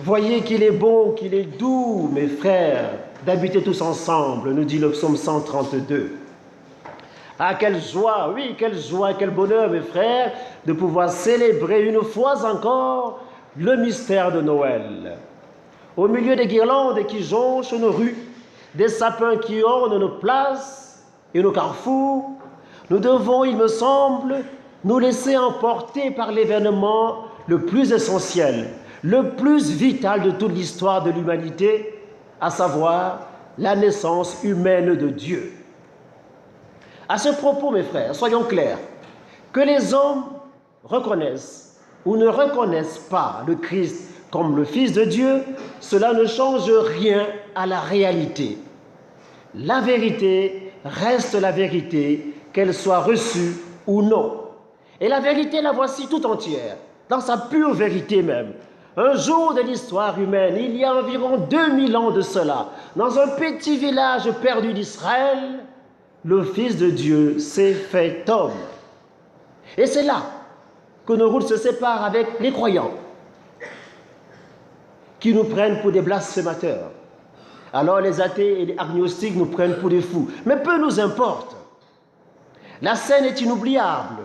Voyez qu'il est bon, qu'il est doux, mes frères, d'habiter tous ensemble, nous dit le psaume 132. Ah, quelle joie, oui, quel bonheur, mes frères, de pouvoir célébrer une fois encore le mystère de Noël. Au milieu des guirlandes qui jonchent nos rues, des sapins qui ornent nos places et nos carrefours, nous devons, il me semble, nous laisser emporter par l'événement le plus essentiel, le plus vital de toute l'histoire de l'humanité, à savoir la naissance humaine de Dieu. À ce propos, mes frères, soyons clairs, que les hommes reconnaissent ou ne reconnaissent pas le Christ comme le Fils de Dieu, cela ne change rien à la réalité. La vérité reste la vérité, qu'elle soit reçue ou non. Et la vérité, la voici tout entière, dans sa pure vérité même. Un jour de l'histoire humaine, il y a environ 2000 ans de cela, dans un petit village perdu d'Israël, le Fils de Dieu s'est fait homme. Et c'est là que nos routes se séparent avec les croyants, qui nous prennent pour des blasphémateurs. Alors les athées et les agnostiques nous prennent pour des fous. Mais peu nous importe. La scène est inoubliable.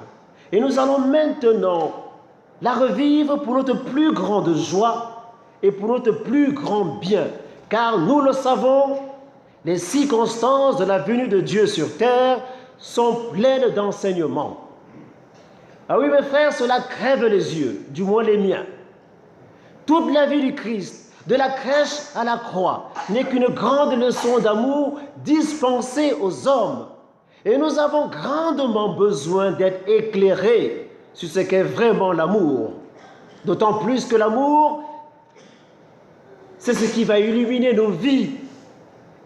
Et nous allons maintenant la revivre pour notre plus grande joie et pour notre plus grand bien. Car nous le savons, les circonstances de la venue de Dieu sur terre sont pleines d'enseignements. Ah oui, mes frères, cela crève les yeux, du moins les miens. Toute la vie du Christ, de la crèche à la croix, n'est qu'une grande leçon d'amour dispensée aux hommes. Et nous avons grandement besoin d'être éclairés sur ce qu'est vraiment l'amour. D'autant plus que l'amour, c'est ce qui va illuminer nos vies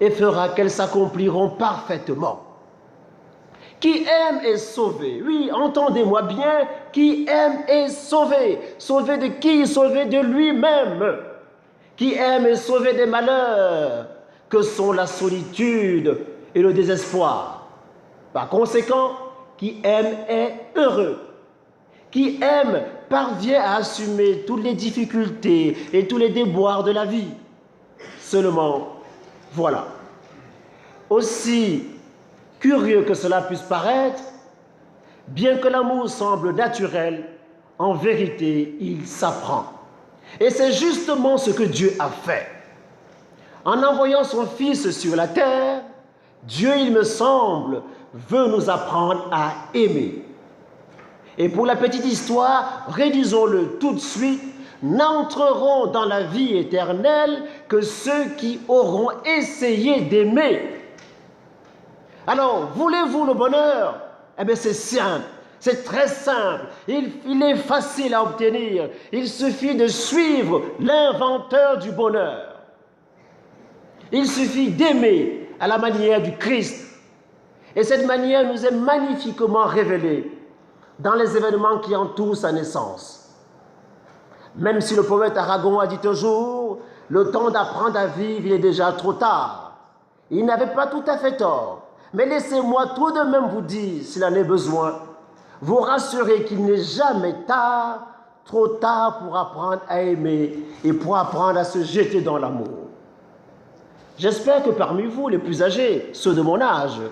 et fera qu'elles s'accompliront parfaitement. Qui aime est sauvé. Oui, entendez-moi bien, qui aime est sauvé. Sauvé de qui? Sauvé de lui-même. Qui aime est sauvé des malheurs que sont la solitude et le désespoir. Par conséquent, qui aime est heureux. Qui aime parvient à assumer toutes les difficultés et tous les déboires de la vie. Seulement, voilà. Aussi curieux que cela puisse paraître, bien que l'amour semble naturel, en vérité, il s'apprend. Et c'est justement ce que Dieu a fait. En envoyant son Fils sur la terre, Dieu, il me semble, veut nous apprendre à aimer. Et pour la petite histoire, rédisons-le tout de suite, n'entreront dans la vie éternelle que ceux qui auront essayé d'aimer. Alors, voulez-vous le bonheur? Eh bien, c'est simple, c'est très simple, il est facile à obtenir. Il suffit de suivre l'inventeur du bonheur. Il suffit d'aimer à la manière du Christ. Et cette manière nous est magnifiquement révélée dans les événements qui entourent sa naissance. Même si le poète Aragon a dit un jour, le temps d'apprendre à vivre, il est déjà trop tard. Il n'avait pas tout à fait tort. Mais laissez-moi tout de même vous dire, s'il en est besoin, vous rassurer qu'il n'est jamais tard, trop tard pour apprendre à aimer et pour apprendre à se jeter dans l'amour. J'espère que parmi vous, les plus âgés, ceux de mon âge,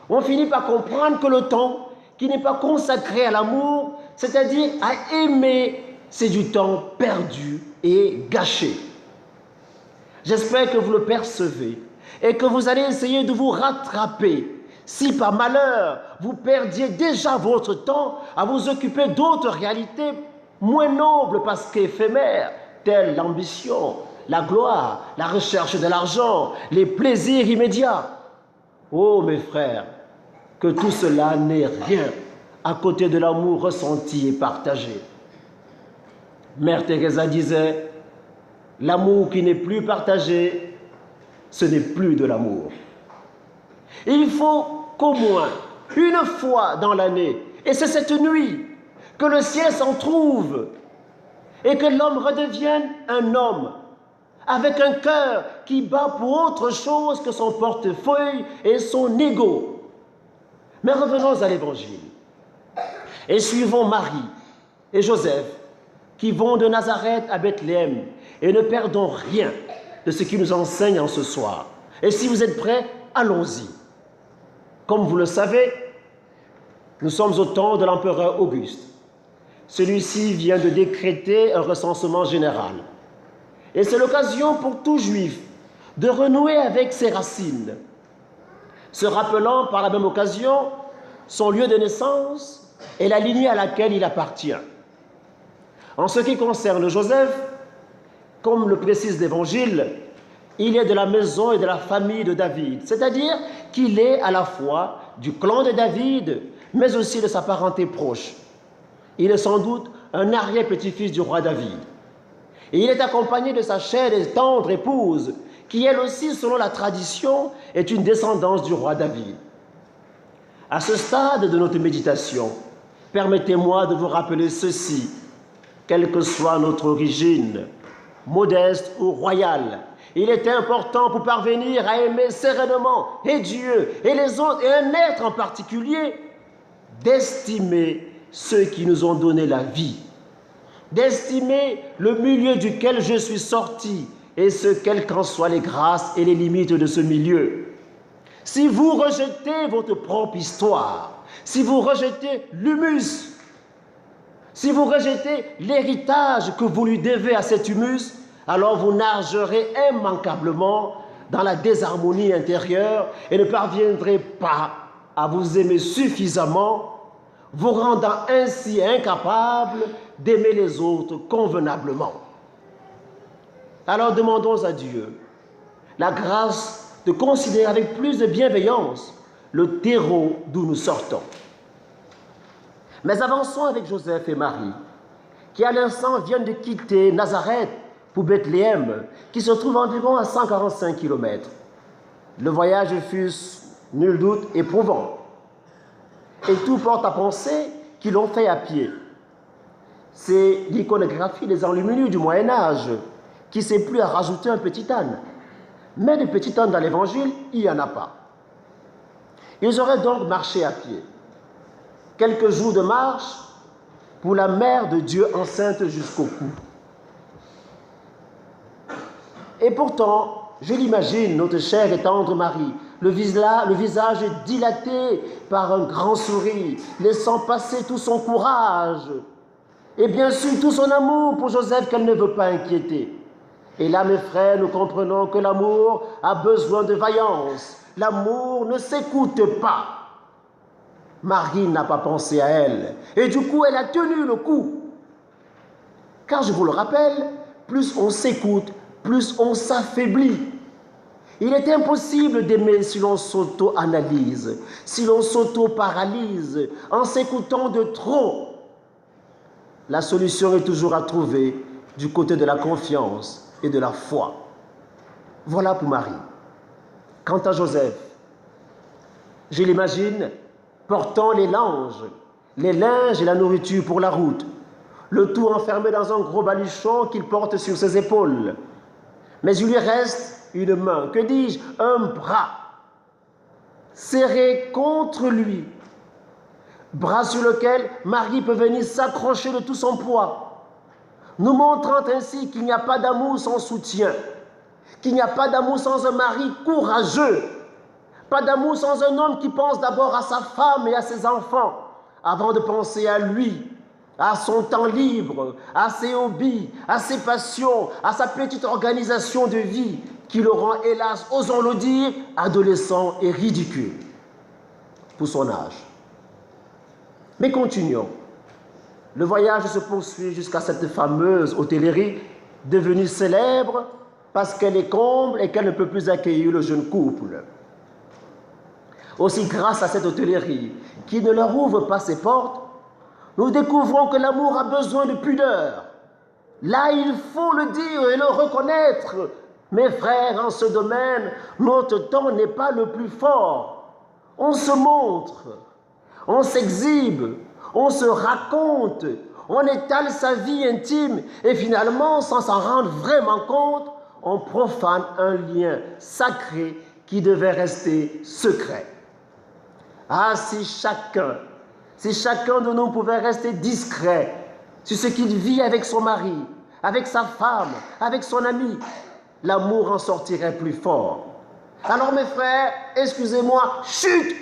on finit par comprendre que le temps qui n'est pas consacré à l'amour, c'est-à-dire à aimer, c'est du temps perdu et gâché. J'espère que vous le percevez et que vous allez essayer de vous rattraper. Si par malheur, vous perdiez déjà votre temps à vous occuper d'autres réalités moins nobles parce qu'éphémères, telles l'ambition, la gloire, la recherche de l'argent, les plaisirs immédiats. Oh mes frères, que tout cela n'est rien à côté de l'amour ressenti et partagé. Mère Teresa disait, l'amour qui n'est plus partagé, ce n'est plus de l'amour. Il faut qu'au moins une fois dans l'année, et c'est cette nuit, que le ciel s'en trouve et que l'homme redevienne un homme avec un cœur qui bat pour autre chose que son portefeuille et son ego. Mais revenons à l'Évangile et suivons Marie et Joseph qui vont de Nazareth à Bethléem et ne perdons rien de ce qui nous enseigne en ce soir. Et si vous êtes prêts, allons-y. Comme vous le savez, nous sommes au temps de l'empereur Auguste. Celui-ci vient de décréter un recensement général. Et c'est l'occasion pour tout juif de renouer avec ses racines, se rappelant par la même occasion son lieu de naissance et la lignée à laquelle il appartient. En ce qui concerne Joseph, comme le précise l'Évangile, il est de la maison et de la famille de David, c'est-à-dire qu'il est à la fois du clan de David, mais aussi de sa parenté proche. Il est sans doute un arrière-petit-fils du roi David. Et il est accompagné de sa chère et tendre épouse, qui elle aussi, selon la tradition, est une descendance du roi David. À ce stade de notre méditation, permettez-moi de vous rappeler ceci, quelle que soit notre origine, modeste ou royale, il est important pour parvenir à aimer sereinement et Dieu et les autres et un être en particulier, d'estimer ceux qui nous ont donné la vie, d'estimer le milieu duquel je suis sorti et ce quelles qu'en soient les grâces et les limites de ce milieu. Si vous rejetez votre propre histoire, si vous rejetez l'humus, si vous rejetez l'héritage que vous lui devez à cet humus, alors vous nagerez immanquablement dans la désharmonie intérieure et ne parviendrez pas à vous aimer suffisamment, vous rendant ainsi incapable d'aimer les autres convenablement. Alors demandons à Dieu la grâce de considérer avec plus de bienveillance le terreau d'où nous sortons. Mais avançons avec Joseph et Marie, qui à l'instant viennent de quitter Nazareth pour Bethléem, qui se trouve environ à 145 km. Le voyage fut, nul doute, éprouvant. Et tout porte à penser qu'ils l'ont fait à pied. C'est l'iconographie des enluminures du Moyen-Âge qui ne sait plus à rajouter un petit âne. Mais de petit âne dans l'Évangile, il n'y en a pas. Ils auraient donc marché à pied. Quelques jours de marche pour la mère de Dieu enceinte jusqu'au cou. Et pourtant, je l'imagine, notre chère et tendre Marie, le visage dilaté par un grand sourire, laissant passer tout son courage et bien sûr tout son amour pour Joseph qu'elle ne veut pas inquiéter. Et là, mes frères, nous comprenons que l'amour a besoin de vaillance. L'amour ne s'écoute pas. Marie n'a pas pensé à elle. Et du coup, elle a tenu le coup. Car je vous le rappelle, plus on s'écoute, plus on s'affaiblit. Il est impossible d'aimer si l'on s'auto-analyse, si l'on s'auto-paralyse, en s'écoutant de trop. La solution est toujours à trouver du côté de la confiance et de la foi. Voilà pour Marie. Quant à Joseph, je l'imagine portant les linges et la nourriture pour la route, le tout enfermé dans un gros baluchon qu'il porte sur ses épaules. Mais il lui reste une main, que dis-je, un bras, serré contre lui, bras sur lequel Marie peut venir s'accrocher de tout son poids, nous montrant ainsi qu'il n'y a pas d'amour sans soutien, qu'il n'y a pas d'amour sans un mari courageux, pas d'amour sans un homme qui pense d'abord à sa femme et à ses enfants, avant de penser à lui, à son temps libre, à ses hobbies, à ses passions, à sa petite organisation de vie, qui le rend, hélas, osons le dire, adolescent et ridicule pour son âge. Mais continuons. Le voyage se poursuit jusqu'à cette fameuse hôtellerie devenue célèbre parce qu'elle est comble et qu'elle ne peut plus accueillir le jeune couple. Aussi, grâce à cette hôtellerie qui ne leur ouvre pas ses portes, nous découvrons que l'amour a besoin de pudeur. Là, il faut le dire et le reconnaître. Mes frères, en ce domaine, notre temps n'est pas le plus fort. On se montre, on s'exhibe, on se raconte, on étale sa vie intime et finalement, sans s'en rendre vraiment compte, on profane un lien sacré qui devait rester secret. Ah, si chacun de nous pouvait rester discret sur ce qu'il vit avec son mari, avec sa femme, avec son ami, l'amour en sortirait plus fort. Alors mes frères, excusez-moi, chut!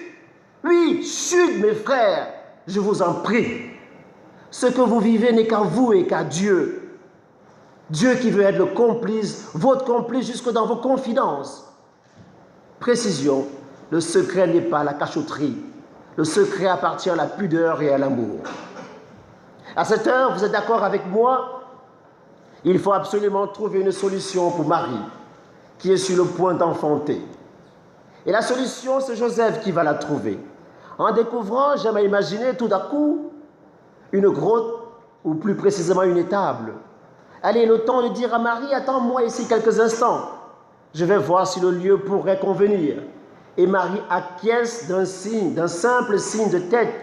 Oui, chut mes frères, je vous en prie. Ce que vous vivez n'est qu'à vous et qu'à Dieu. Dieu qui veut être le complice, votre complice jusque dans vos confidences. Précision, le secret n'est pas la cachotterie. Le secret appartient à la pudeur et à l'amour. À cette heure, vous êtes d'accord avec moi? Il faut absolument trouver une solution pour Marie, qui est sur le point d'enfanter. Et la solution, c'est Joseph qui va la trouver. En découvrant, j'aime imaginer tout d'un coup une grotte, ou plus précisément une étable. Allez, le temps de dire à Marie, attends-moi ici quelques instants. Je vais voir si le lieu pourrait convenir. Et Marie acquiesce d'un simple signe de tête,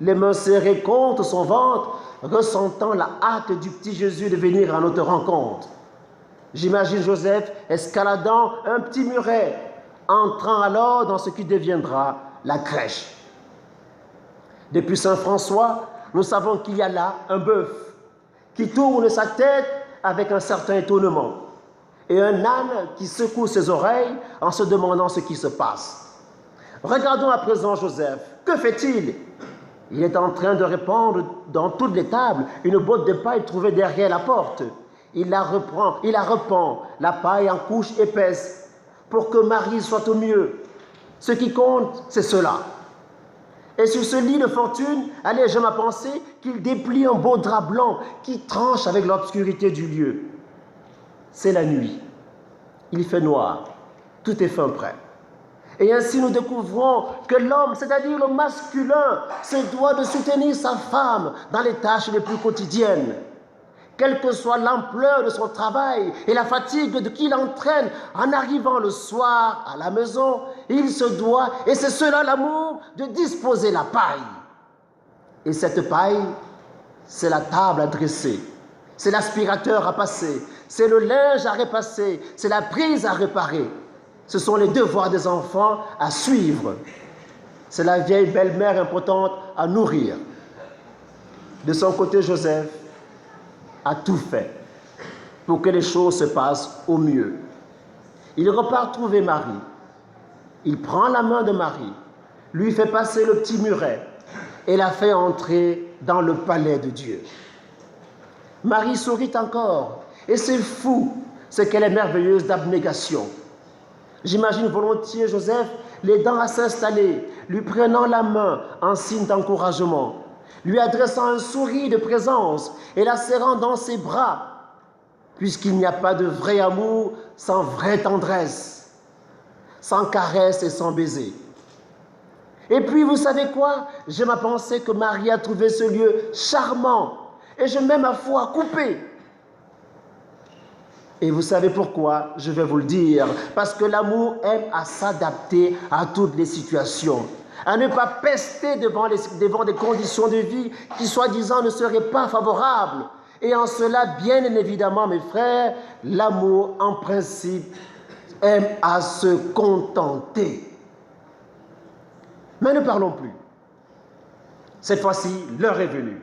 les mains serrées contre son ventre, ressentant la hâte du petit Jésus de venir à notre rencontre. J'imagine Joseph escaladant un petit muret, entrant alors dans ce qui deviendra la crèche. Depuis Saint François, nous savons qu'il y a là un bœuf qui tourne sa tête avec un certain étonnement et un âne qui secoue ses oreilles en se demandant ce qui se passe. Regardons à présent Joseph. Que fait-il? Il est en train de répandre dans toutes les tables une botte de paille trouvée derrière la porte. Il la repend, la paille en couche épaisse, pour que Marie soit au mieux. Ce qui compte, c'est cela. Et sur ce lit de fortune, allez, je ma pensée qu'il déplie un beau drap blanc qui tranche avec l'obscurité du lieu. C'est la nuit. Il fait noir. Tout est fin prêt. Et ainsi nous découvrons que l'homme, c'est-à-dire le masculin, se doit de soutenir sa femme dans les tâches les plus quotidiennes. Quelle que soit l'ampleur de son travail et la fatigue qu'il entraîne en arrivant le soir à la maison, il se doit, et c'est cela l'amour, de disposer la paille. Et cette paille, c'est la table à dresser, c'est l'aspirateur à passer, c'est le linge à repasser, c'est la prise à réparer. Ce sont les devoirs des enfants à suivre. C'est la vieille belle-mère impotente à nourrir. De son côté, Joseph a tout fait pour que les choses se passent au mieux. Il repart trouver Marie. Il prend la main de Marie, lui fait passer le petit muret et la fait entrer dans le palais de Dieu. Marie sourit encore, et c'est fou ce qu'elle est merveilleuse d'abnégation. J'imagine volontiers Joseph, les dents à s'installer, lui prenant la main en signe d'encouragement, lui adressant un sourire de présence et la serrant dans ses bras, puisqu'il n'y a pas de vrai amour sans vraie tendresse, sans caresse et sans baiser. Et puis, vous savez quoi? J'ai ma pensée que Marie a trouvé ce lieu charmant, et je mets ma foi coupée. Et vous savez pourquoi? Je vais vous le dire. Parce que l'amour aime à s'adapter à toutes les situations, à ne pas pester devant des conditions de vie qui, soi-disant, ne seraient pas favorables. Et en cela, bien évidemment, mes frères, l'amour, en principe, aime à se contenter. Mais ne parlons plus. Cette fois-ci, l'heure est venue.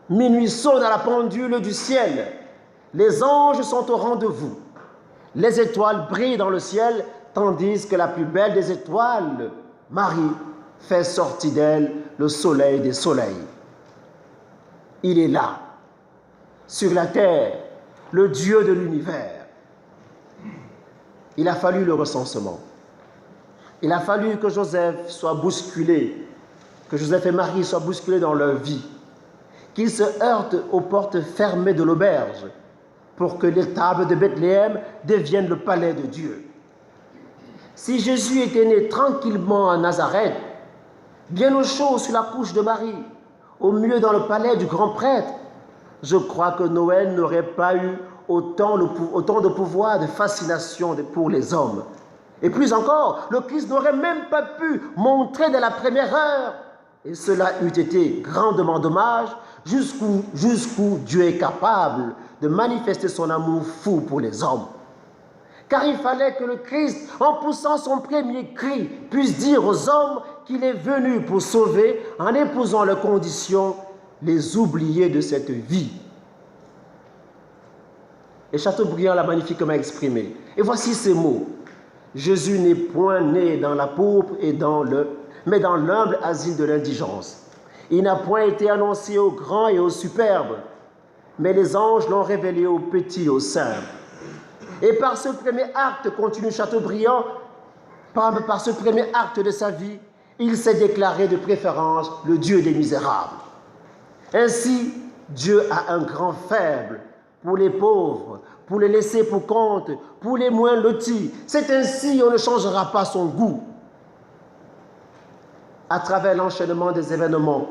Minuit sonne à la pendule du ciel. Les anges sont au rendez-vous. Les étoiles brillent dans le ciel, tandis que la plus belle des étoiles, Marie, fait sortir d'elle le soleil des soleils. Il est là, sur la terre, le Dieu de l'univers. Il a fallu le recensement. Il a fallu que Joseph soit bousculé, que Joseph et Marie soient bousculés dans leur vie, qu'ils se heurtent aux portes fermées de l'auberge, pour que l'étable de Bethléem devienne le palais de Dieu. Si Jésus était né tranquillement à Nazareth, bien au chaud sur la couche de Marie, au mieux dans le palais du grand prêtre, je crois que Noël n'aurait pas eu autant de pouvoir, de fascination pour les hommes. Et plus encore, le Christ n'aurait même pas pu montrer dès la première heure, et cela eût été grandement dommage, jusqu'où Dieu est capable de manifester son amour fou pour les hommes. Car il fallait que le Christ, en poussant son premier cri, puisse dire aux hommes qu'il est venu pour sauver, en épousant leurs conditions, les oubliés de cette vie. Et Chateaubriand l'a magnifiquement exprimé. Et voici ces mots. Jésus n'est point né dans la pourpre mais dans l'humble asile de l'indigence. Il n'a point été annoncé aux grands et aux superbes, mais les anges l'ont révélé aux petits et aux simples. Et par ce premier acte, continue Chateaubriand, par ce premier acte de sa vie, il s'est déclaré de préférence le Dieu des misérables. Ainsi, Dieu a un grand faible pour les pauvres, pour les laissés pour compte, pour les moins lotis. C'est ainsi, on ne changera pas son goût. À travers l'enchaînement des événements,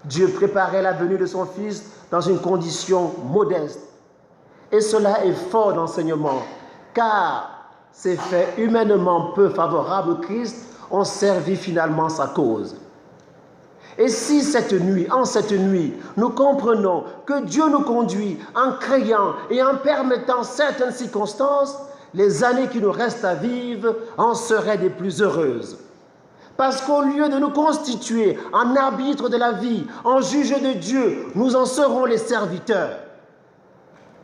Dieu préparait la venue de son Fils dans une condition modeste. Et cela est fort d'enseignement, car ces faits humainement peu favorables au Christ ont servi finalement sa cause. Et si en cette nuit, nous comprenons que Dieu nous conduit en créant et en permettant certaines circonstances, les années qui nous restent à vivre en seraient des plus heureuses. Parce qu'au lieu de nous constituer en arbitre de la vie, en juge de Dieu, nous en serons les serviteurs.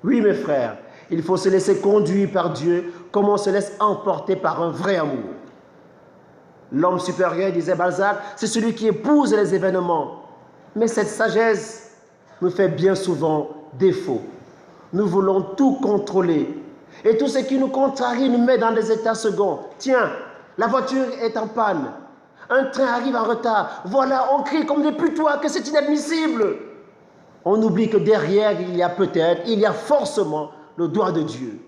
Oui, mes frères, il faut se laisser conduire par Dieu comme on se laisse emporter par un vrai amour. L'homme supérieur, disait Balzac, c'est celui qui épouse les événements. Mais cette sagesse nous fait bien souvent défaut. Nous voulons tout contrôler. Et tout ce qui nous contrarie nous met dans des états seconds. Tiens, la voiture est en panne. Un train arrive en retard. Voilà, on crie comme des putois que c'est inadmissible. On oublie que derrière, il y a forcément le doigt de Dieu,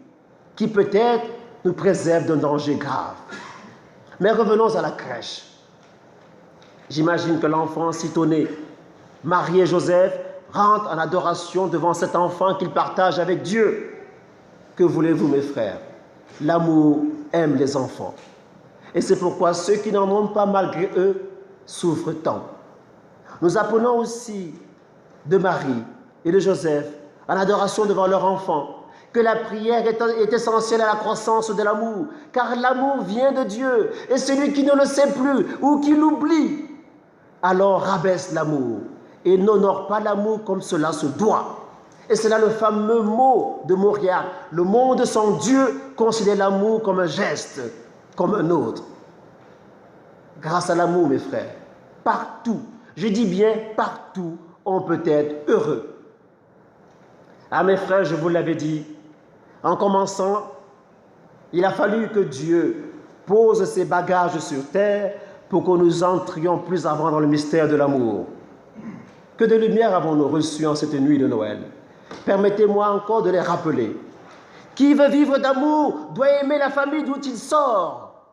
qui peut-être nous préserve d'un danger grave. Mais revenons à la crèche. J'imagine que l'enfant citonné, Marie et Joseph, rentrent en adoration devant cet enfant qu'ils partagent avec Dieu. Que voulez-vous, mes frères? L'amour aime les enfants. Et c'est pourquoi ceux qui n'en ont pas malgré eux souffrent tant. Nous apprenons aussi de Marie et de Joseph à l'adoration devant leur enfant, que la prière est essentielle à la croissance de l'amour, car l'amour vient de Dieu, et celui qui ne le sait plus ou qui l'oublie, alors rabaisse l'amour et n'honore pas l'amour comme cela se doit. Et c'est là le fameux mot de Mauriac, le monde sans Dieu considère l'amour comme un geste, comme un autre. Grâce à l'amour, mes frères, partout, je dis bien partout, on peut être heureux. Ah mes frères, je vous l'avais dit, en commençant, il a fallu que Dieu pose ses bagages sur terre pour que nous entrions plus avant dans le mystère de l'amour. Que de lumière avons-nous reçu en cette nuit de Noël? Permettez-moi encore de les rappeler. Qui veut vivre d'amour doit aimer la famille d'où il sort,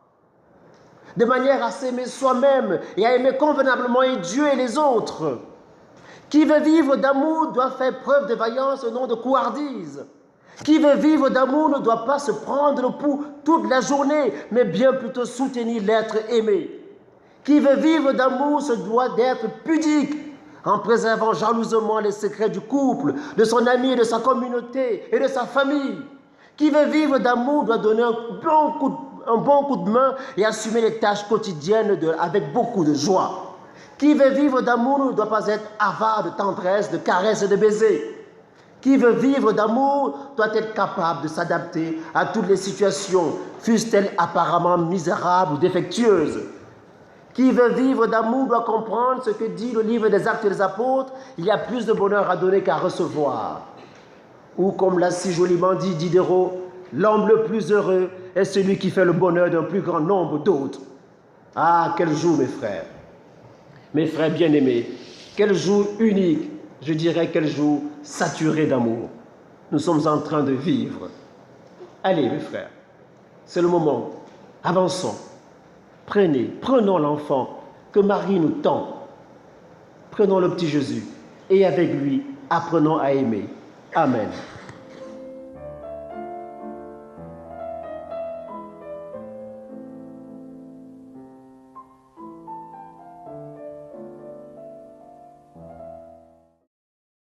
de manière à s'aimer soi-même et à aimer convenablement et Dieu et les autres. Qui veut vivre d'amour doit faire preuve de vaillance au nom de couardise. Qui veut vivre d'amour ne doit pas se prendre le pouls toute la journée, mais bien plutôt soutenir l'être aimé. Qui veut vivre d'amour se doit d'être pudique, en préservant jalousement les secrets du couple, de son ami, de sa communauté et de sa famille. Qui veut vivre d'amour doit donner un bon coup de main et assumer les tâches quotidiennes avec beaucoup de joie. Qui veut vivre d'amour ne doit pas être avare de tendresse, de caresses et de baisers. Qui veut vivre d'amour doit être capable de s'adapter à toutes les situations, fussent-elles apparemment misérables ou défectueuses. Qui veut vivre d'amour doit comprendre ce que dit le livre des Actes des Apôtres, il y a plus de bonheur à donner qu'à recevoir. Ou comme l'a si joliment dit Diderot, l'homme le plus heureux est celui qui fait le bonheur d'un plus grand nombre d'autres. Ah, quel jour, mes frères! Mes frères bien-aimés, quel jour unique, je dirais quel jour saturé d'amour nous sommes en train de vivre. Allez, mes frères, c'est le moment, avançons, prenons l'enfant que Marie nous tend, prenons le petit Jésus et avec lui, apprenons à aimer. Amen.